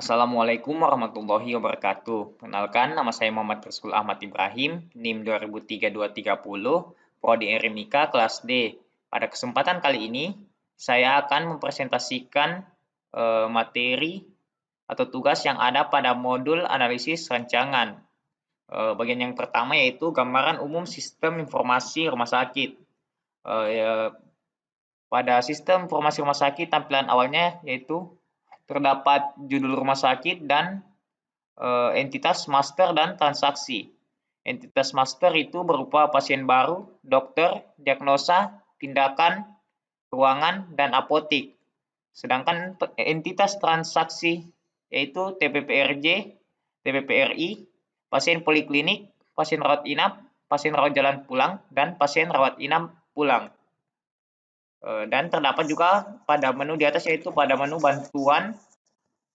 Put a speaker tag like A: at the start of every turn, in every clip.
A: Assalamualaikum warahmatullahi wabarakatuh. Kenalkan, nama saya Muhammad Rizkul Ahmad Ibrahim, NIM 2003-230, Prodi Erimika kelas D. Pada kesempatan kali ini, saya akan mempresentasikan materi atau tugas yang ada pada modul analisis rancangan. Bagian yang pertama yaitu gambaran umum sistem informasi rumah sakit. Pada sistem informasi rumah sakit, tampilan awalnya yaitu terdapat judul rumah sakit dan entitas master dan transaksi. Entitas master itu berupa pasien baru, dokter, diagnosa, tindakan, ruangan, dan apotik. Sedangkan entitas transaksi yaitu TPPRJ, TPPRI, pasien poliklinik, pasien rawat inap, pasien rawat jalan pulang, dan pasien rawat inap pulang. Dan terdapat juga pada menu di atas yaitu pada menu bantuan,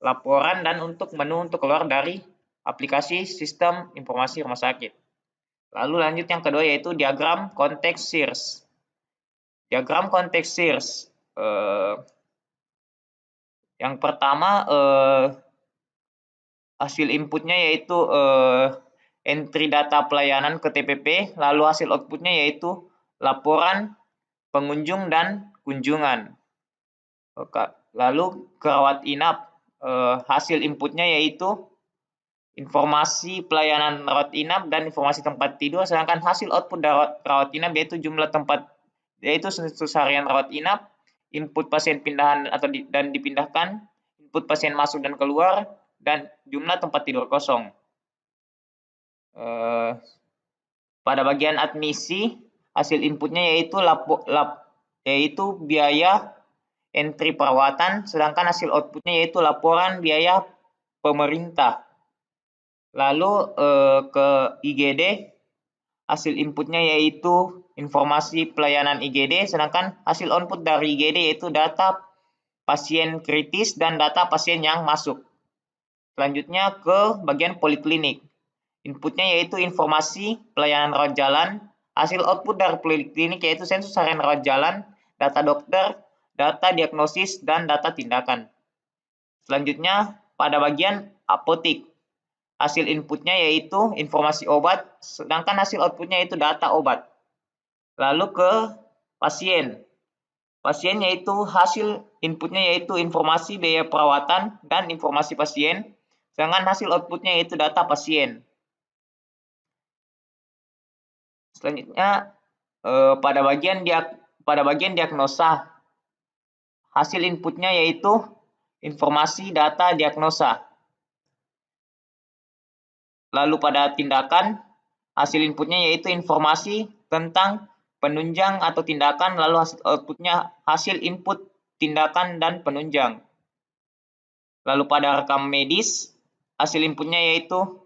A: laporan, dan untuk menu untuk keluar dari aplikasi sistem informasi rumah sakit. Lalu lanjut yang kedua yaitu diagram konteks SIRS. Diagram konteks SIRS. Yang pertama hasil inputnya yaitu entry data pelayanan ke TPP, lalu hasil outputnya yaitu laporan pengunjung dan kunjungan. Lalu kerawat inap, hasil inputnya yaitu informasi pelayanan rawat inap dan informasi tempat tidur, sedangkan hasil output dari rawat inap yaitu jumlah tempat, yaitu sensus harian rawat inap, input pasien pindahan atau dan dipindahkan, input pasien masuk dan keluar, dan jumlah tempat tidur kosong. Pada bagian admisi, hasil inputnya yaitu yaitu biaya entry perawatan, sedangkan hasil outputnya yaitu laporan biaya pemerintah. Lalu ke IGD, hasil inputnya yaitu informasi pelayanan IGD, sedangkan hasil output dari IGD yaitu data pasien kritis dan data pasien yang masuk. Selanjutnya ke bagian poliklinik. Inputnya yaitu informasi pelayanan rawat jalan, hasil output dari poliklinik yaitu sensus harian rawat jalan, data dokter, data diagnosis, dan data tindakan. Selanjutnya pada bagian apotik. Hasil inputnya yaitu informasi obat, sedangkan hasil outputnya yaitu data obat. Lalu ke pasien. Pasien yaitu hasil inputnya yaitu informasi biaya perawatan dan informasi pasien, sedangkan hasil outputnya yaitu data pasien. Selanjutnya pada bagian diagnosa, hasil inputnya yaitu informasi data diagnosa. Lalu pada tindakan, hasil inputnya yaitu informasi tentang penunjang atau tindakan, lalu hasil outputnya hasil input tindakan dan penunjang. Lalu pada rekam medis, hasil inputnya yaitu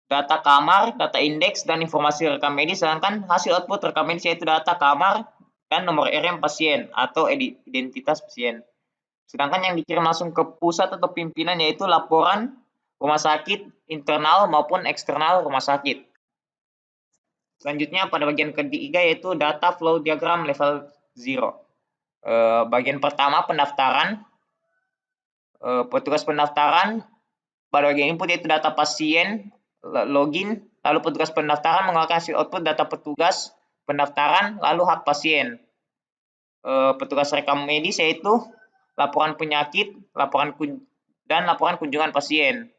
A: data kamar, data indeks, dan informasi rekam medis, sedangkan hasil output rekam medis yaitu data kamar dan nomor RM pasien atau identitas pasien. Sedangkan yang dikirim langsung ke pusat atau pimpinan yaitu laporan rumah sakit internal maupun eksternal rumah sakit. Selanjutnya pada bagian ketiga yaitu data flow diagram level 0. Bagian pertama pendaftaran. Petugas pendaftaran pada bagian input yaitu data pasien, login, lalu petugas pendaftaran mengeluarkan hasil output data petugas pendaftaran, lalu hak pasien. Petugas rekam medis yaitu laporan penyakit, laporan kunjungan pasien.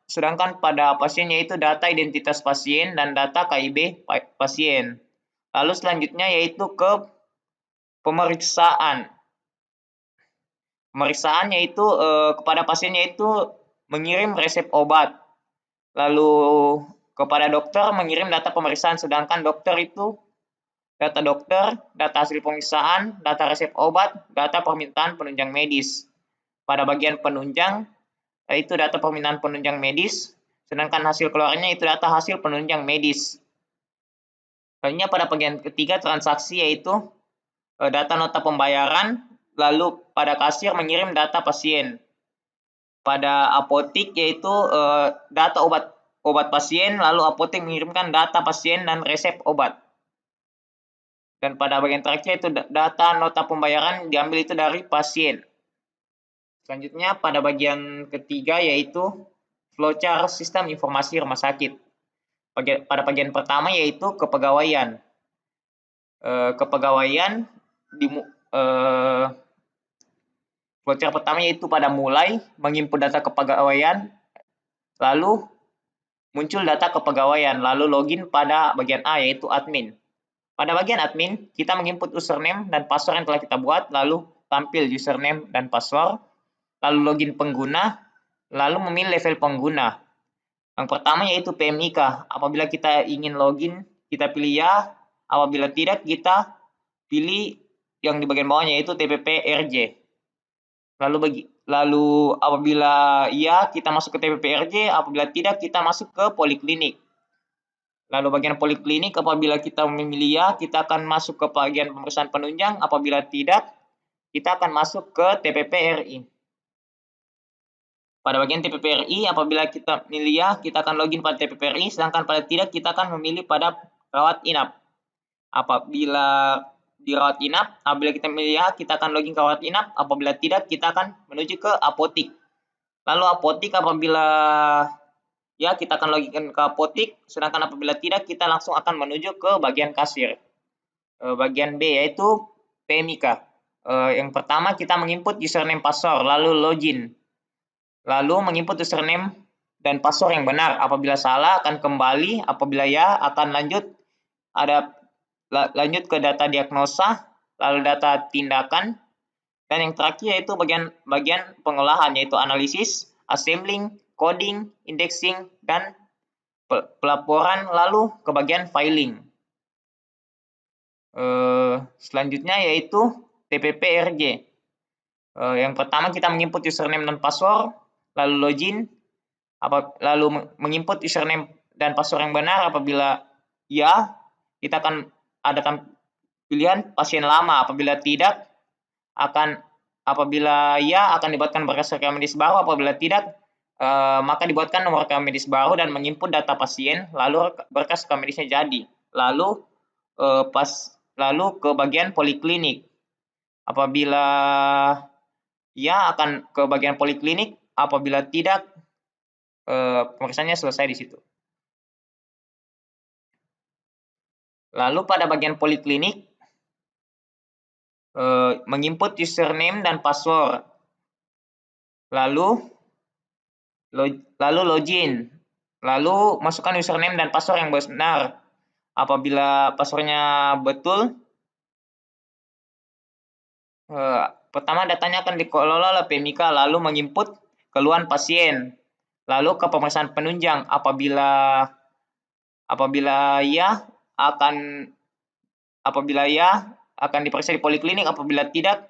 A: Sedangkan pada pasien yaitu data identitas pasien dan data KIB pasien. Lalu selanjutnya yaitu ke pemeriksaan. Pemeriksaan yaitu kepada pasien yaitu mengirim resep obat. Lalu kepada dokter mengirim data pemeriksaan, sedangkan dokter itu data dokter, data hasil pemeriksaan, data resep obat, data permintaan penunjang medis. Pada bagian penunjang yaitu data permintaan penunjang medis, sedangkan hasil keluarnya itu data hasil penunjang medis. Selanjutnya pada bagian ketiga transaksi yaitu data nota pembayaran, lalu pada kasir mengirim data pasien. Pada apotik yaitu data obat pasien, lalu apotek mengirimkan data pasien dan resep obat. Dan pada bagian terakhir itu data nota pembayaran diambil itu dari pasien. Selanjutnya pada bagian ketiga yaitu flowchart sistem informasi rumah sakit. Pada bagian pertama yaitu kepegawaian. Kepegawaian flowchart pertama yaitu pada mulai menginput data kepegawaian, lalu muncul data kepegawaian, lalu login pada bagian A yaitu admin. Pada bagian admin, kita menginput username dan password yang telah kita buat, lalu tampil username dan password, lalu login pengguna, lalu memilih level pengguna. Yang pertama yaitu PMIK. Apabila kita ingin login, kita pilih ya. Apabila tidak, kita pilih yang di bagian bawahnya yaitu TPP-RJ. Lalu apabila ya, kita masuk ke TPP-RJ. Apabila tidak, kita masuk ke poliklinik. Lalu bagian poliklinik, apabila kita memilih ya, kita akan masuk ke bagian pemeriksaan penunjang. Apabila tidak, kita akan masuk ke TPP-RI. Pada bagian TPP-RI, apabila kita memilih ya, kita akan login pada TPP-RI, sedangkan pada tidak, kita akan memilih pada rawat inap. Apabila di rawat inap, apabila kita memilih ya, kita akan login ke rawat inap. Apabila tidak, kita akan menuju ke apotik. Lalu apotik, apabila ya, kita akan login ke apotik, sedangkan apabila tidak, kita langsung akan menuju ke bagian kasir. Bagian B yaitu PMIK. Yang pertama kita menginput username password, lalu login. Lalu menginput username dan password yang benar. Apabila salah akan kembali, apabila ya akan lanjut ke data diagnosa, lalu data tindakan, dan yang terakhir yaitu bagian pengolahan yaitu analisis, assembling, coding, indexing, dan pelaporan, lalu ke bagian filing. Selanjutnya yaitu TPP-RJ. Yang pertama kita menginput username dan password, lalu login, lalu menginput username dan password yang benar. Apabila ya, kita akan ada pilihan pasien lama. Apabila tidak, apabila ya akan dibuatkan berkas rekam medis baru. Apabila tidak, maka dibuatkan nomor rekam medis baru dan menginput data pasien, lalu berkas rekam medisnya jadi. Lalu ke bagian poliklinik. Apabila ya akan ke bagian poliklinik, apabila tidak pemeriksaannya selesai di situ. Lalu pada bagian poliklinik menginput username dan password. Lalu login. Lalu masukkan username dan password yang benar. Apabila passwordnya betul, pertama datanya akan dikelola oleh PMIK, lalu menginput keluhan pasien, lalu ke pemeriksaan penunjang. Apabila ya akan diperiksa di poliklinik. Apabila tidak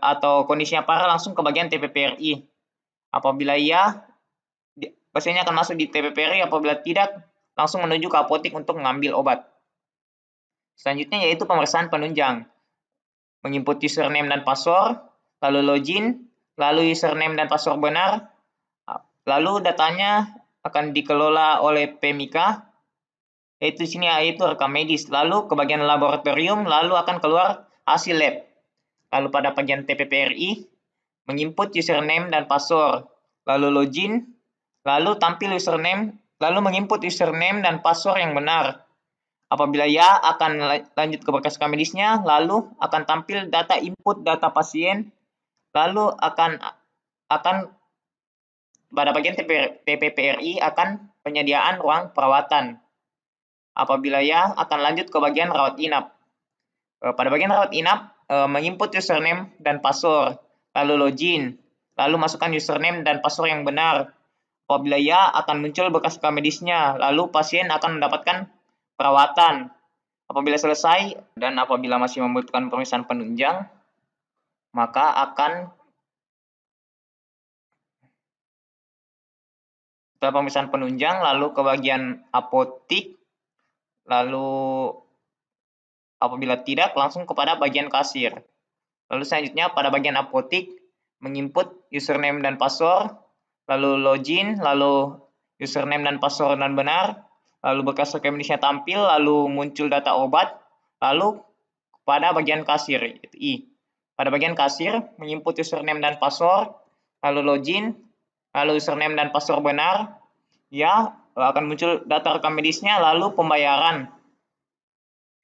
A: atau kondisinya parah, langsung ke bagian TPP-RI. Apabila ya, pasiennya akan masuk di TPP-RI. Apabila tidak, langsung menuju ke apotik untuk mengambil obat. Selanjutnya yaitu pemeriksaan penunjang. Menginput username dan password, lalu login, lalu username dan password benar, lalu datanya akan dikelola oleh PMIK, yaitu sini yaitu rekam medis, lalu ke bagian laboratorium, lalu akan keluar hasil lab. Lalu pada bagian TPP-RI, menginput username dan password, lalu login, lalu tampil username, lalu menginput username dan password yang benar. Apabila ya akan lanjut ke berkas rekam medisnya, lalu akan tampil data input data pasien, lalu akan pada bagian TPP-RI akan penyediaan ruang perawatan. Apabila ya akan lanjut ke bagian rawat inap. Pada bagian rawat inap menginput username dan password, lalu login, lalu masukkan username dan password yang benar. Apabila ya akan muncul berkas rekam medisnya, lalu pasien akan mendapatkan perawatan. Apabila selesai dan apabila masih membutuhkan pemeriksaan penunjang, maka akan setelah pemeriksaan penunjang lalu ke bagian apotik, lalu apabila tidak langsung kepada bagian kasir. Lalu selanjutnya pada bagian apotik menginput username dan password, lalu login, lalu username dan password dan benar, lalu berkas rekam medisnya tampil, lalu muncul data obat, lalu pada bagian kasir, yaitu I. Pada bagian kasir, menginput username dan password, lalu login, lalu username dan password benar, ya akan muncul data rekam medisnya, lalu pembayaran.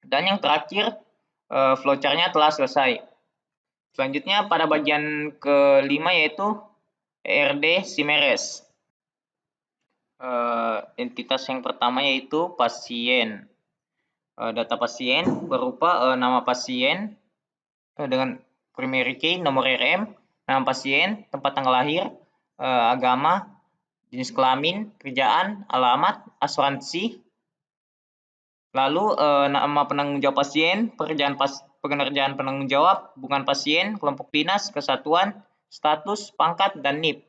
A: Dan yang terakhir, flowchart-nya telah selesai. Selanjutnya pada bagian kelima yaitu ERD Simeres. Entitas yang pertama yaitu pasien. Data pasien berupa nama pasien dengan primary key, nomor RM, nama pasien, tempat tanggal lahir, agama, jenis kelamin, kerjaan, alamat, asuransi, lalu nama penanggung jawab pasien, pekerjaan penanggung jawab, hubungan pasien, kelompok dinas, kesatuan, status, pangkat, dan NIP.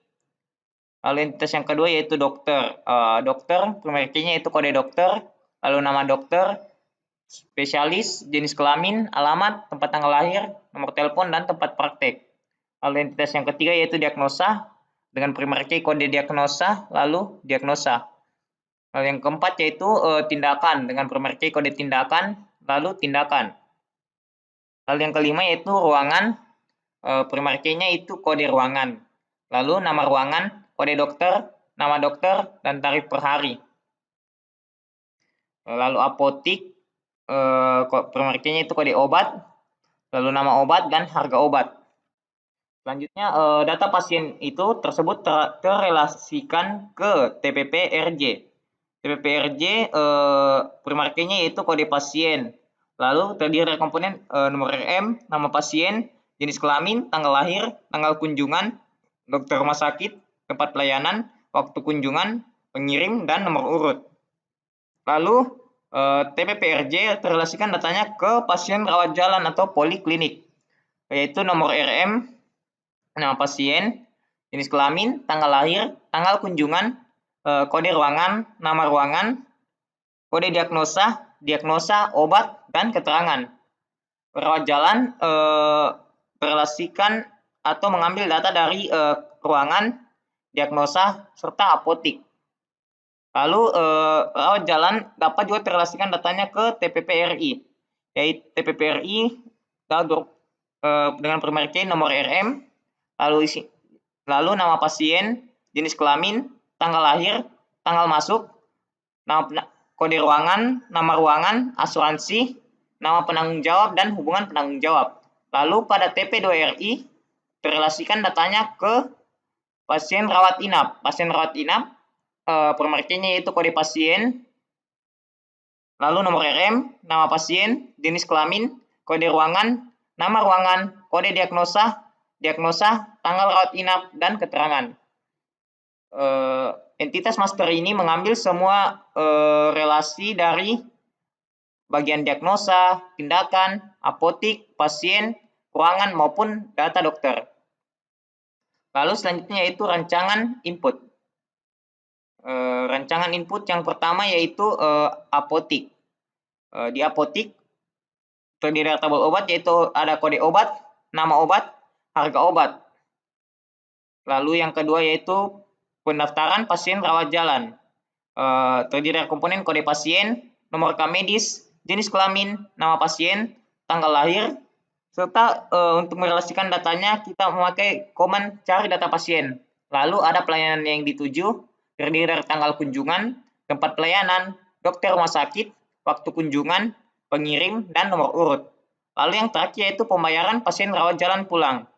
A: Lalu entitas yang kedua yaitu dokter. Dokter, primary key-nya yaitu kode dokter, lalu nama dokter, spesialis, jenis kelamin, alamat, tempat tanggal lahir, nomor telepon, dan tempat praktek. Lalu entitas yang ketiga yaitu diagnosa, dengan primary key kode diagnosa, lalu diagnosa. Lalu yang keempat yaitu tindakan, dengan primary key kode tindakan, lalu tindakan. Lalu yang kelima yaitu ruangan, primary key-nya itu kode ruangan. Lalu nama ruangan, kode dokter, nama dokter, dan tarif per hari. Lalu apotik, primary key-nya itu kode obat, lalu nama obat, dan harga obat. Selanjutnya, data pasien itu tersebut terrelasikan ke TPP-RJ. TPP-RJ, primary key-nya yaitu kode pasien. Lalu terdiri dari komponen nomor RM, nama pasien, jenis kelamin, tanggal lahir, tanggal kunjungan, dokter rumah sakit, tempat pelayanan, waktu kunjungan, pengirim, dan nomor urut. Lalu TPP-RJ terrelasikan datanya ke pasien rawat jalan atau poliklinik, yaitu nomor RM, nama pasien, jenis kelamin, tanggal lahir, tanggal kunjungan, kode ruangan, nama ruangan, kode diagnosa, obat, dan keterangan. Rawat jalan terrelasikan atau mengambil data dari ruangan, diagnosa, serta apotik. Lalu rawat jalan dapat juga terrelasikan datanya ke TPP-RI, yaitu TPP-RI dengan primary key nomor RM, lalu nama pasien, jenis kelamin, tanggal lahir, tanggal masuk, nama kode ruangan, nama ruangan, asuransi, nama penanggung jawab, dan hubungan penanggung jawab. Lalu pada TP2RI terrelasikan datanya ke pasien rawat inap. Pasien rawat inap, primary key-nya yaitu kode pasien, lalu nomor RM, nama pasien, jenis kelamin, kode ruangan, nama ruangan, kode diagnosa, tanggal rawat inap, dan keterangan. Entitas master ini mengambil semua relasi dari bagian diagnosa, tindakan, apotik, pasien, ruangan, maupun data dokter. Lalu selanjutnya yaitu rancangan input. Rancangan input yang pertama yaitu apotik. Di apotik terdiri dari tabel obat yaitu ada kode obat, nama obat, harga obat. Lalu yang kedua yaitu pendaftaran pasien rawat jalan. Terdiri dari komponen kode pasien, nomor rekam medis, jenis kelamin, nama pasien, tanggal lahir, serta untuk merelasikan datanya kita memakai command cari data pasien. Lalu ada pelayanan yang dituju, terdiri dari tanggal kunjungan, tempat pelayanan, dokter rumah sakit, waktu kunjungan, pengirim, dan nomor urut. Lalu yang terakhir yaitu pembayaran pasien rawat jalan pulang.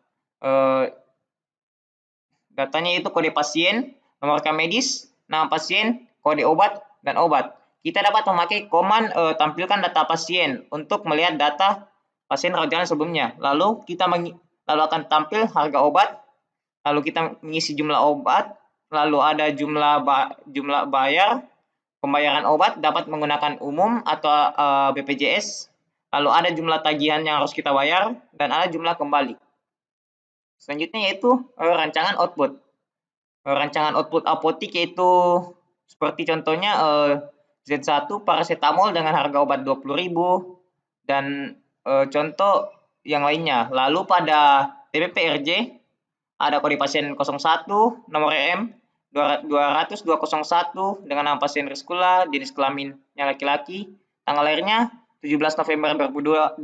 A: Datanya itu kode pasien, nomor rekam medis, nama pasien, kode obat, dan obat. Kita dapat memakai command tampilkan data pasien untuk melihat data pasien rawat jalan sebelumnya. Lalu akan tampil harga obat, lalu kita mengisi jumlah obat, lalu ada jumlah bayar, pembayaran obat dapat menggunakan umum atau BPJS, lalu ada jumlah tagihan yang harus kita bayar, dan ada jumlah kembali. Selanjutnya yaitu rancangan output. Rancangan output apotik yaitu seperti contohnya Z1 paracetamol dengan harga obat 20.000 dan contoh yang lainnya. Lalu pada TPP-RJ ada kode pasien 01, nomor RM 200-201 dengan nama pasien Rizkula, jenis kelaminnya laki-laki, tanggal lahirnya 17 November 2002,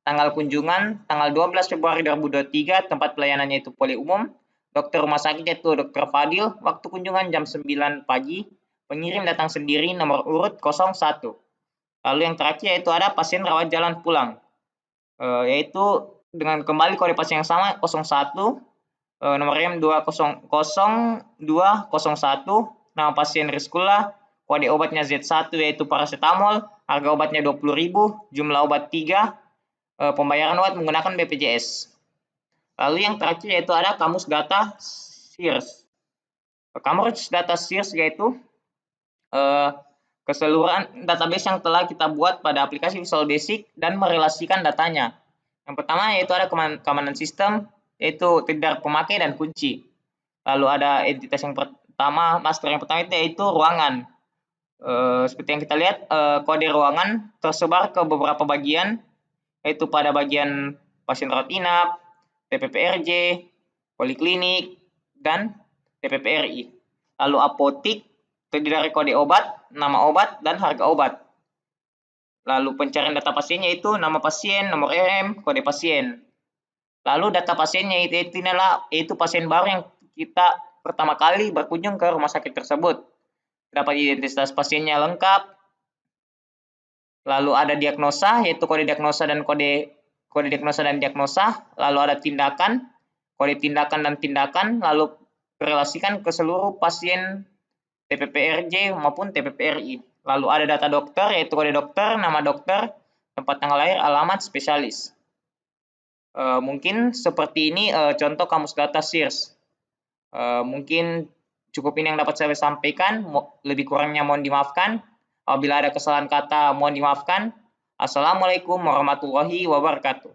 A: tanggal kunjungan, tanggal 12 Februari 2023, tempat pelayanannya itu poli umum, dokter rumah sakit yaitu Dr. Fadil, waktu kunjungan jam 9 pagi, pengirim datang sendiri, nomor urut 01. Lalu yang terakhir yaitu ada pasien rawat jalan pulang, yaitu dengan kembali kode pasien yang sama 01, nomor rem 20201, nama pasien Rizkula, kode obatnya Z1 yaitu paracetamol, harga obatnya 20.000, jumlah obat 3, pembayaran obat menggunakan BPJS. Lalu yang terakhir yaitu ada kamus data SIRS. Kamus data SIRS yaitu keseluruhan database yang telah kita buat pada aplikasi Visual Basic dan merelasikan datanya. Yang pertama yaitu ada keamanan sistem, yaitu tidak pemakai dan kunci. Lalu ada entitas yang pertama, master yang pertama itu yaitu ruangan. Seperti yang kita lihat, kode ruangan tersebar ke beberapa bagian, yaitu pada bagian pasien rawat inap, TPPRJ, poliklinik, dan TPPRI. Lalu apotik terdiri dari kode obat, nama obat, dan harga obat. Lalu pencarian data pasiennya itu nama pasien, nomor RM, kode pasien. Lalu data pasiennya itu pasien baru yang kita pertama kali berkunjung ke rumah sakit tersebut. Dapat identitas pasiennya lengkap. Lalu ada diagnosa, yaitu kode diagnosa dan kode diagnosa dan diagnosa. Lalu ada tindakan, kode tindakan dan tindakan. Lalu relasikan ke seluruh pasien TPPRJ maupun TPPRI. Lalu ada data dokter, yaitu kode dokter, nama dokter, tempat tanggal lahir, alamat, spesialis. Mungkin seperti ini contoh kamus data SIRS. Mungkin cukup ini yang dapat saya sampaikan. Lebih kurangnya mohon dimaafkan. Apabila ada kesalahan kata mohon dimaafkan. Assalamualaikum warahmatullahi wabarakatuh.